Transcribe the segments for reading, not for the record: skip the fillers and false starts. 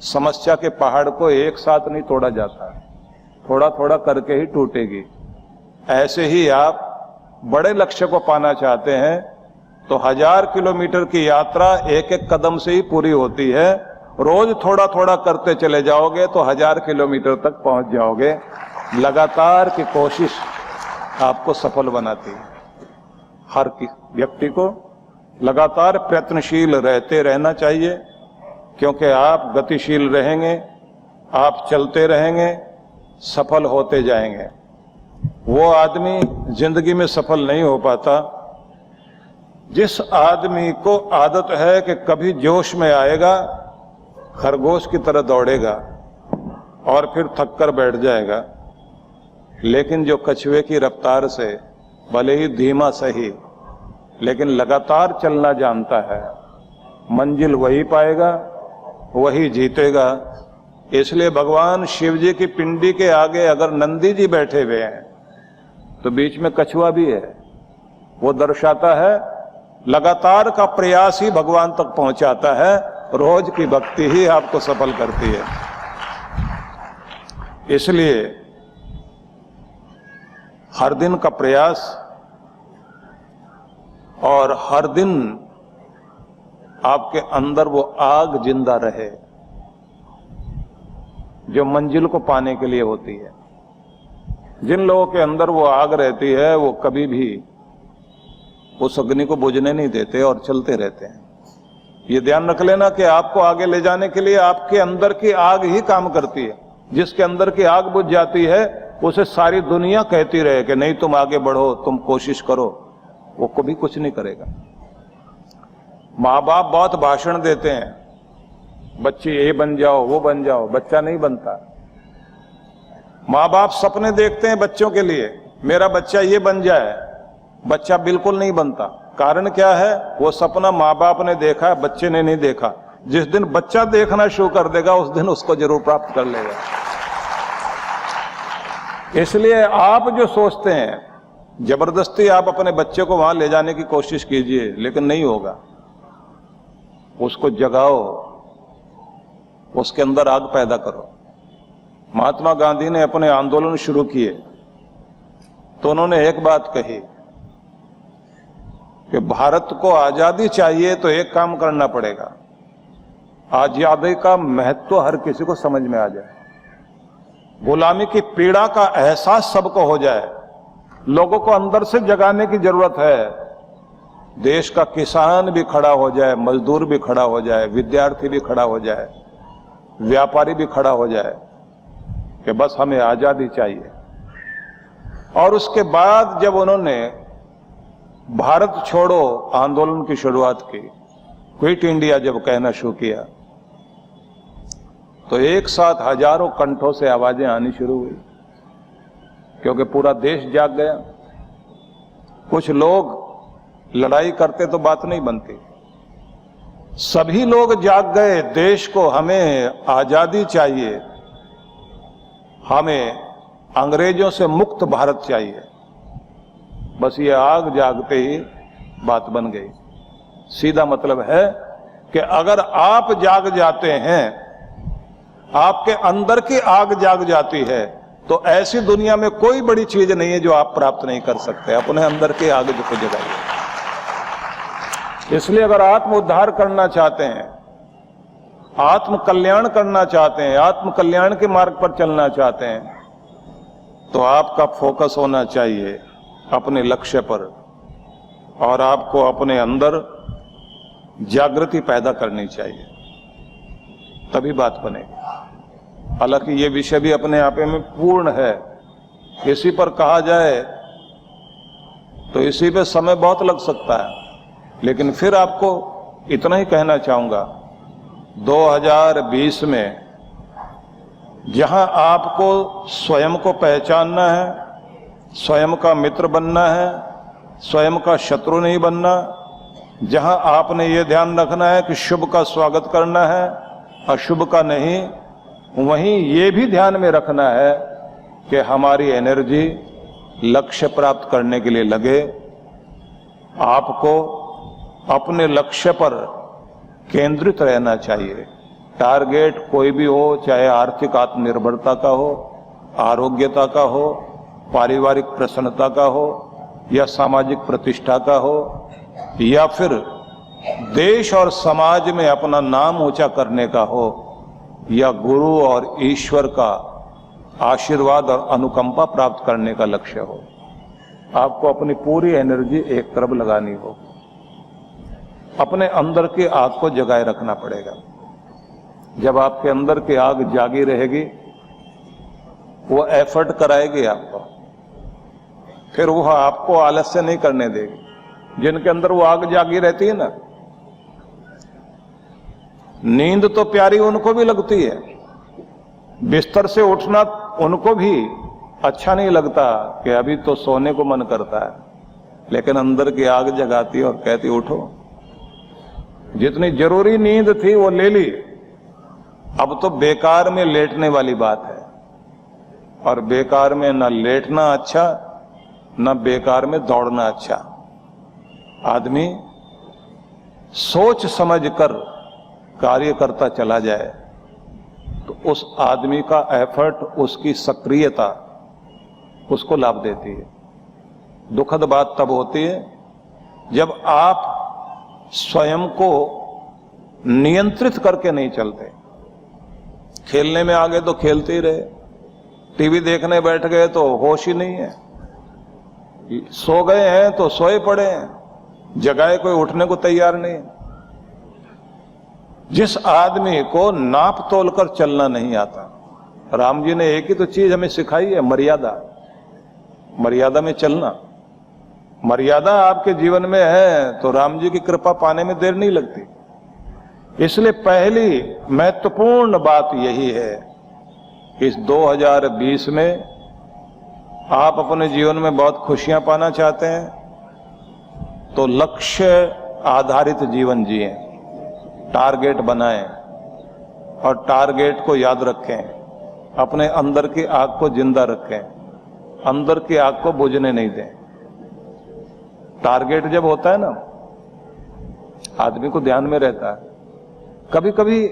समस्या के पहाड़ को एक साथ नहीं तोड़ा जाता, थोड़ा थोड़ा करके ही टूटेगी। ऐसे ही आप बड़े लक्ष्य को पाना चाहते हैं तो 1000 किलोमीटर की यात्रा एक एक कदम से ही पूरी होती है। रोज थोड़ा थोड़ा करते चले जाओगे तो 1000 किलोमीटर तक पहुंच जाओगे। लगातार की कोशिश आपको सफल बनाती है। हर व्यक्ति को लगातार प्रयत्नशील रहते रहना चाहिए, क्योंकि आप गतिशील रहेंगे, आप चलते रहेंगे, सफल होते जाएंगे। वो आदमी जिंदगी में सफल नहीं हो पाता जिस आदमी को आदत है कि कभी जोश में आएगा, खरगोश की तरह दौड़ेगा और फिर थक कर बैठ जाएगा, लेकिन जो कछुए की रफ्तार से भले ही धीमा सही लेकिन लगातार चलना जानता है, मंजिल वही पाएगा, वही जीतेगा। इसलिए भगवान शिव जी की पिंडी के आगे अगर नंदी जी बैठे हुए हैं तो बीच में कछुआ भी है। वो दर्शाता है लगातार का प्रयास ही भगवान तक पहुंचाता है, रोज की भक्ति ही आपको सफल करती है। इसलिए हर दिन का प्रयास और हर दिन आपके अंदर वो आग जिंदा रहे जो मंजिल को पाने के लिए होती है। जिन लोगों के अंदर वो आग रहती है वो कभी भी उस अग्नि को बुझने नहीं देते और चलते रहते हैं। ये ध्यान रख लेना कि आपको आगे ले जाने के लिए आपके अंदर की आग ही काम करती है। जिसके अंदर की आग बुझ जाती है उसे सारी दुनिया कहती रहे कि नहीं तुम आगे बढ़ो, तुम कोशिश करो, वो कभी कुछ नहीं करेगा। माँ बाप बहुत भाषण देते हैं, बच्चे ये बन जाओ वो बन जाओ, बच्चा नहीं बनता। माँ बाप सपने देखते हैं बच्चों के लिए, मेरा बच्चा ये बन जाए, बच्चा बिल्कुल नहीं बनता। कारण क्या है? वो सपना माँ बाप ने देखा, बच्चे ने नहीं देखा। जिस दिन बच्चा देखना शुरू कर देगा उस दिन उसको जरूर प्राप्त कर लेगा। इसलिए आप जो सोचते हैं जबरदस्ती आप अपने बच्चे को वहां ले जाने की कोशिश कीजिए, लेकिन नहीं होगा। उसको जगाओ, उसके अंदर आग पैदा करो। महात्मा गांधी ने अपने आंदोलन शुरू किए तो उन्होंने एक बात कही कि भारत को आजादी चाहिए तो एक काम करना पड़ेगा, आजादी का महत्व हर किसी को समझ में आ जाए, गुलामी की पीड़ा का एहसास सबको हो जाए। लोगों को अंदर से जगाने की जरूरत है। देश का किसान भी खड़ा हो जाए, मजदूर भी खड़ा हो जाए, विद्यार्थी भी खड़ा हो जाए, व्यापारी भी खड़ा हो जाए कि बस हमें आजादी चाहिए। और उसके बाद जब उन्होंने भारत छोड़ो आंदोलन की शुरुआत की, क्विट इंडिया जब कहना शुरू किया, तो एक साथ हजारों कंठों से आवाजें आनी शुरू हुई, क्योंकि पूरा देश जाग गया। कुछ लोग लड़ाई करते तो बात नहीं बनती, सभी लोग जाग गए। देश को हमें आजादी चाहिए, हमें अंग्रेजों से मुक्त भारत चाहिए। बस ये आग जागते ही बात बन गई। सीधा मतलब है कि अगर आप जाग जाते हैं, आपके अंदर की आग जाग जाती है, तो ऐसी दुनिया में कोई बड़ी चीज नहीं है जो आप प्राप्त नहीं कर सकते। अपने अंदर की आग को जगाइए। इसलिए अगर आत्म उद्धार करना चाहते हैं, आत्म कल्याण करना चाहते हैं, आत्म कल्याण के मार्ग पर चलना चाहते हैं, तो आपका फोकस होना चाहिए अपने लक्ष्य पर, और आपको अपने अंदर जागृति पैदा करनी चाहिए, तभी बात बनेगी। हालांकि ये विषय भी अपने आप में पूर्ण है, इसी पर कहा जाए तो इसी पे समय बहुत लग सकता है, लेकिन फिर आपको इतना ही कहना चाहूंगा, 2020 में जहां आपको स्वयं को पहचानना है, स्वयं का मित्र बनना है, स्वयं का शत्रु नहीं बनना, जहां आपने ये ध्यान रखना है कि शुभ का स्वागत करना है, अशुभ का नहीं, वहीं ये भी ध्यान में रखना है कि हमारी एनर्जी लक्ष्य प्राप्त करने के लिए लगे। आपको अपने लक्ष्य पर केंद्रित रहना चाहिए, टारगेट कोई भी हो, चाहे आर्थिक आत्मनिर्भरता का हो, आरोग्यता का हो, पारिवारिक प्रसन्नता का हो, या सामाजिक प्रतिष्ठा का हो, या फिर देश और समाज में अपना नाम ऊंचा करने का हो, या गुरु और ईश्वर का आशीर्वाद और अनुकंपा प्राप्त करने का लक्ष्य हो, आपको अपनी पूरी एनर्जी एक तरफ लगानी हो। अपने अंदर की आग को जगाए रखना पड़ेगा। जब आपके अंदर की आग जागी रहेगी, वो एफर्ट कराएगी आपको, फिर वो आपको आलस्य नहीं करने देगी। जिनके अंदर वो आग जागी रहती है ना, नींद तो प्यारी उनको भी लगती है, बिस्तर से उठना उनको भी अच्छा नहीं लगता कि अभी तो सोने को मन करता है, लेकिन अंदर की आग जगाती है और कहती उठो। जितनी जरूरी नींद थी वो ले ली, अब तो बेकार में लेटने वाली बात है। और बेकार में न लेटना अच्छा, न बेकार में दौड़ना अच्छा। आदमी सोच समझ कर कार्य करता चला जाए तो उस आदमी का एफर्ट, उसकी सक्रियता उसको लाभ देती है। दुखद बात तब होती है जब आप स्वयं को नियंत्रित करके नहीं चलते। खेलने में आ गए तो खेलते ही रहे, टीवी देखने बैठ गए तो होश ही नहीं है, सो गए हैं तो सोए पड़े हैं, जगाए कोई उठने को तैयार नहीं। जिस आदमी को नाप तोल कर चलना नहीं आता, राम जी ने एक ही तो चीज हमें सिखाई है, मर्यादा। मर्यादा में चलना। मर्यादा आपके जीवन में है तो राम जी की कृपा पाने में देर नहीं लगती। इसलिए पहली महत्वपूर्ण बात यही है कि इस 2020 में आप अपने जीवन में बहुत खुशियां पाना चाहते हैं तो लक्ष्य आधारित जीवन जिएं, टारगेट बनाएं और टारगेट को याद रखें। अपने अंदर की आग को जिंदा रखें, अंदर की आग को बुझने नहीं दें। टारगेट जब होता है ना, आदमी को ध्यान में रहता है। कभी कभी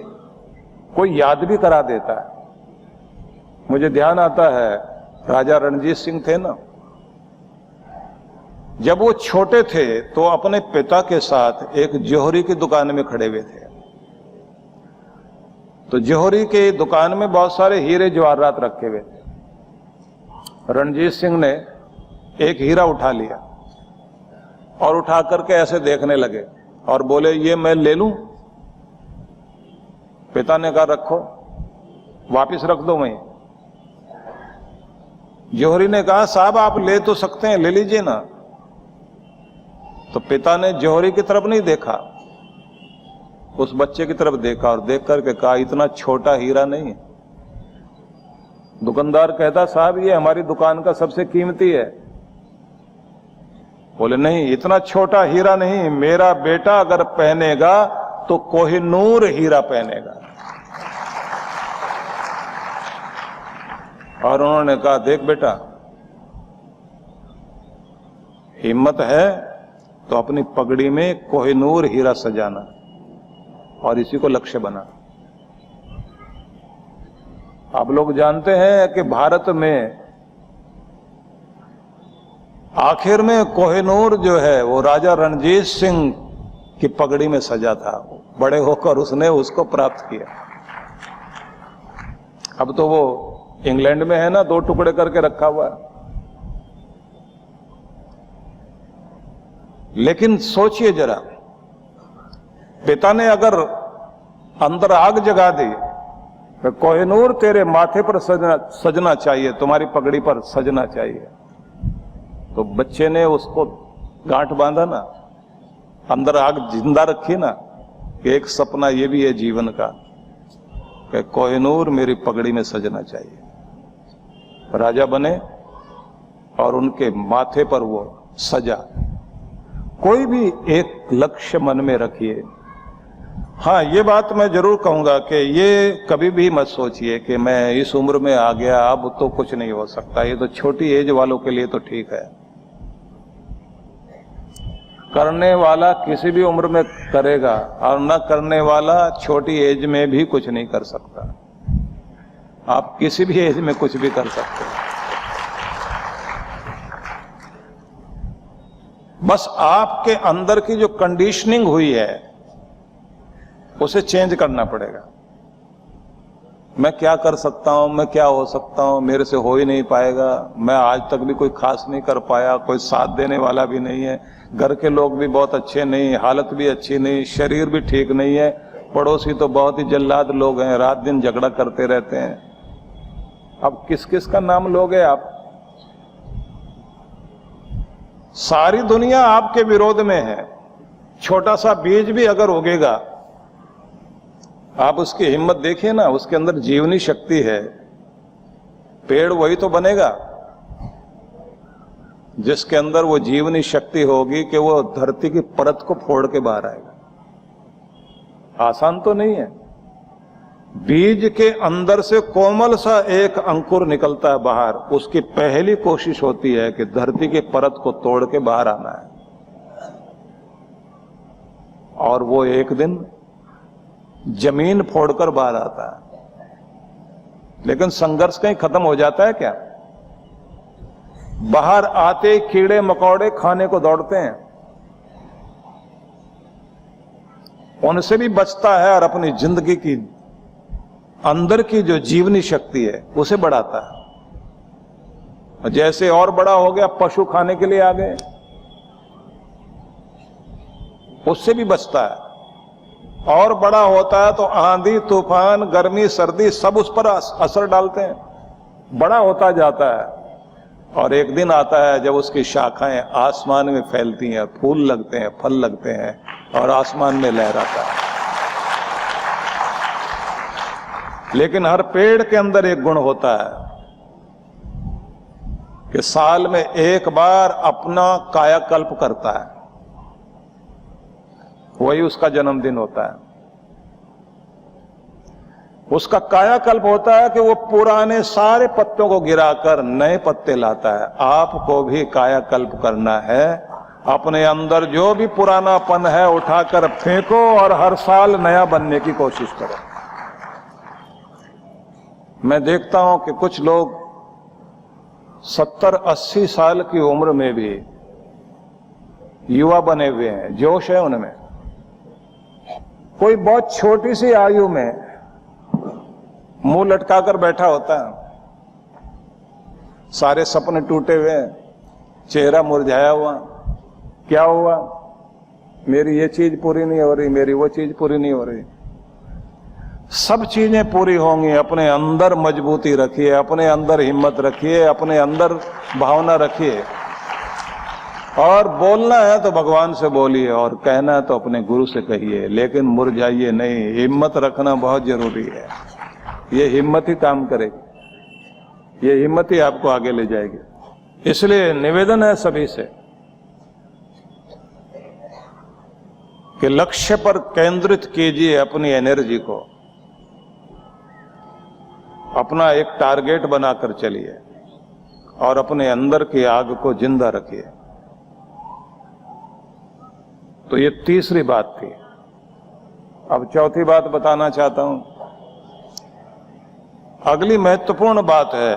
कोई याद भी करा देता है। मुझे ध्यान आता है, राजा रणजीत सिंह थे ना, जब वो छोटे थे तो अपने पिता के साथ एक जौहरी की दुकान में खड़े हुए थे। तो जौहरी के दुकान में बहुत सारे हीरे जवाहरात रखे हुए थे। रणजीत सिंह ने एक हीरा उठा लिया और उठा करके ऐसे देखने लगे और बोले, ये मैं ले लूं? पिता ने कहा रखो, वापिस रख दो वहीं। जौहरी ने कहा, साहब आप ले तो सकते हैं, ले लीजिए ना। तो पिता ने जौहरी की तरफ नहीं देखा, उस बच्चे की तरफ देखा और देख करके कहा, इतना छोटा हीरा नहीं है। दुकानदार कहता, साहब ये हमारी दुकान का सबसे कीमती है। बोले, नहीं, इतना छोटा हीरा नहीं, मेरा बेटा अगर पहनेगा तो कोहिनूर हीरा पहनेगा। और उन्होंने कहा, देख बेटा, हिम्मत है तो अपनी पगड़ी में कोहिनूर हीरा सजाना और इसी को लक्ष्य बना। आप लोग जानते हैं कि भारत में आखिर में कोहिनूर जो है वो राजा रणजीत सिंह की पगड़ी में सजा था। बड़े होकर उसने उसको प्राप्त किया। अब तो वो इंग्लैंड में है ना, 2 टुकड़े करके रखा हुआ है। लेकिन सोचिए जरा, पिता ने अगर अंदर आग जगा दी तो कोहिनूर तेरे माथे पर सजना चाहिए, तुम्हारी पगड़ी पर सजना चाहिए। तो बच्चे ने उसको गांठ बांधा ना, अंदर आग जिंदा रखी ना, कि एक सपना ये भी है जीवन का कि कोहिनूर मेरी पगड़ी में सजना चाहिए। राजा बने और उनके माथे पर वो सजा। कोई भी एक लक्ष्य मन में रखिए। हाँ, ये बात मैं जरूर कहूंगा कि ये कभी भी मत सोचिए कि मैं इस उम्र में आ गया, अब तो कुछ नहीं हो सकता। ये तो छोटी एज वालों के लिए तो ठीक है। करने वाला किसी भी उम्र में करेगा और न करने वाला छोटी एज में भी कुछ नहीं कर सकता। आप किसी भी एज में कुछ भी कर सकते हैं, बस आपके अंदर की जो कंडीशनिंग हुई है उसे चेंज करना पड़ेगा। मैं क्या कर सकता हूं, मैं क्या हो सकता हूं, मेरे से हो ही नहीं पाएगा, मैं आज तक भी कोई खास नहीं कर पाया, कोई साथ देने वाला भी नहीं है, घर के लोग भी बहुत अच्छे नहीं, हालत भी अच्छी नहीं, शरीर भी ठीक नहीं है, पड़ोसी तो बहुत ही जल्लाद लोग हैं, रात दिन झगड़ा करते रहते हैं। अब किस किस का नाम लोगे आप? सारी दुनिया आपके विरोध में है। छोटा सा बीज भी अगर उगेगा, आप उसकी हिम्मत देखिए ना, उसके अंदर जीवनी शक्ति है, पेड़ वही तो बनेगा जिसके अंदर वो जीवनी शक्ति होगी कि वो धरती की परत को फोड़ के बाहर आएगा। आसान तो नहीं है। बीज के अंदर से कोमल सा एक अंकुर निकलता है बाहर, उसकी पहली कोशिश होती है कि धरती की परत को तोड़ के बाहर आना है, और वो एक दिन जमीन फोड़कर बाहर आता है। लेकिन संघर्ष कहीं खत्म हो जाता है क्या? बाहर आते कीड़े मकोड़े खाने को दौड़ते हैं, उनसे भी बचता है और अपनी जिंदगी की अंदर की जो जीवनी शक्ति है उसे बढ़ाता है। जैसे और बड़ा हो गया, पशु खाने के लिए आ गए, उससे भी बचता है। और बड़ा होता है तो आंधी तूफान गर्मी सर्दी सब उस पर असर डालते हैं, बड़ा होता जाता है। और एक दिन आता है जब उसकी शाखाएं आसमान में फैलती हैं, फूल लगते हैं, फल लगते हैं और आसमान में लहराता है। लेकिन हर पेड़ के अंदर एक गुण होता है कि साल में एक बार अपना कायाकल्प करता है, वही उसका जन्मदिन होता है। उसका कायाकल्प होता है कि वो पुराने सारे पत्तों को गिराकर नए पत्ते लाता है। आपको भी कायाकल्प करना है, अपने अंदर जो भी पुरानापन है उठाकर फेंको और हर साल नया बनने की कोशिश करो। मैं देखता हूं कि कुछ लोग 70-80 साल की उम्र में भी युवा बने हुए हैं, जोश है उनमें। कोई बहुत छोटी सी आयु में मुंह लटकाकर बैठा होता है, सारे सपने टूटे हुए हैं, चेहरा मुरझाया हुआ। क्या हुआ? मेरी ये चीज पूरी नहीं हो रही, मेरी वो चीज पूरी नहीं हो रही। सब चीजें पूरी होंगी। अपने अंदर मजबूती रखिए, अपने अंदर हिम्मत रखिए, अपने अंदर भावना रखिए। और बोलना है तो भगवान से बोलिए और कहना है तो अपने गुरु से कहिए, लेकिन मुरझाइए नहीं। हिम्मत रखना बहुत जरूरी है। ये हिम्मत ही काम करेगी, ये हिम्मत ही आपको आगे ले जाएगी। इसलिए निवेदन है सभी से कि लक्ष्य पर केंद्रित कीजिए अपनी एनर्जी को, अपना एक टारगेट बनाकर चलिए और अपने अंदर की आग को जिंदा रखिए। तो ये तीसरी बात थी। अब चौथी बात बताना चाहता हूं। अगली महत्वपूर्ण बात है,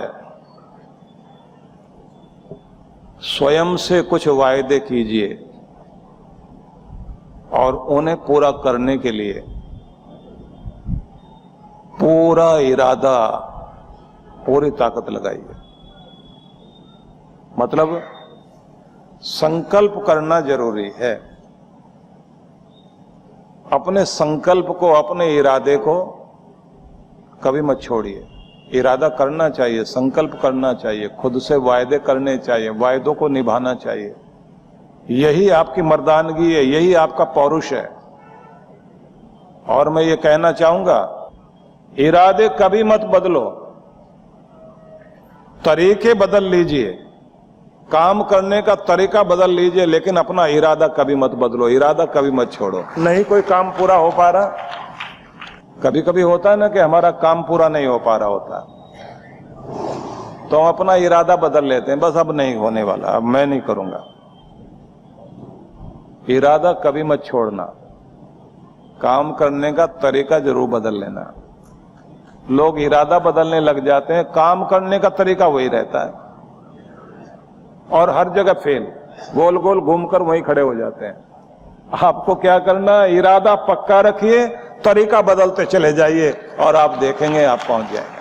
स्वयं से कुछ वायदे कीजिए और उन्हें पूरा करने के लिए पूरा इरादा, पूरी ताकत लगाइए। मतलब संकल्प करना जरूरी है। अपने संकल्प को, अपने इरादे को कभी मत छोड़िए। इरादा करना चाहिए, संकल्प करना चाहिए, खुद से वायदे करने चाहिए, वायदों को निभाना चाहिए। यही आपकी मर्दानगी है, यही आपका पौरुष है। और मैं ये कहना चाहूंगा, इरादे कभी मत बदलो, तरीके बदल लीजिए, काम करने का तरीका बदल लीजिए, लेकिन अपना इरादा कभी मत बदलो, इरादा कभी मत छोड़ो। नहीं कोई काम पूरा हो पा रहा, कभी कभी होता है ना कि हमारा काम पूरा नहीं हो पा रहा होता, तो हम अपना इरादा बदल लेते हैं, बस अब नहीं होने वाला, अब मैं नहीं करूंगा। इरादा कभी मत छोड़ना, काम करने का तरीका जरूर बदल लेना। लोग इरादा बदलने लग जाते हैं, काम करने का तरीका वही रहता है और हर जगह फेल, गोल गोल घूमकर वहीं खड़े हो जाते हैं। आपको क्या करना, इरादा पक्का रखिए, तरीका बदलते चले जाइए और आप देखेंगे आप पहुंच जाएंगे।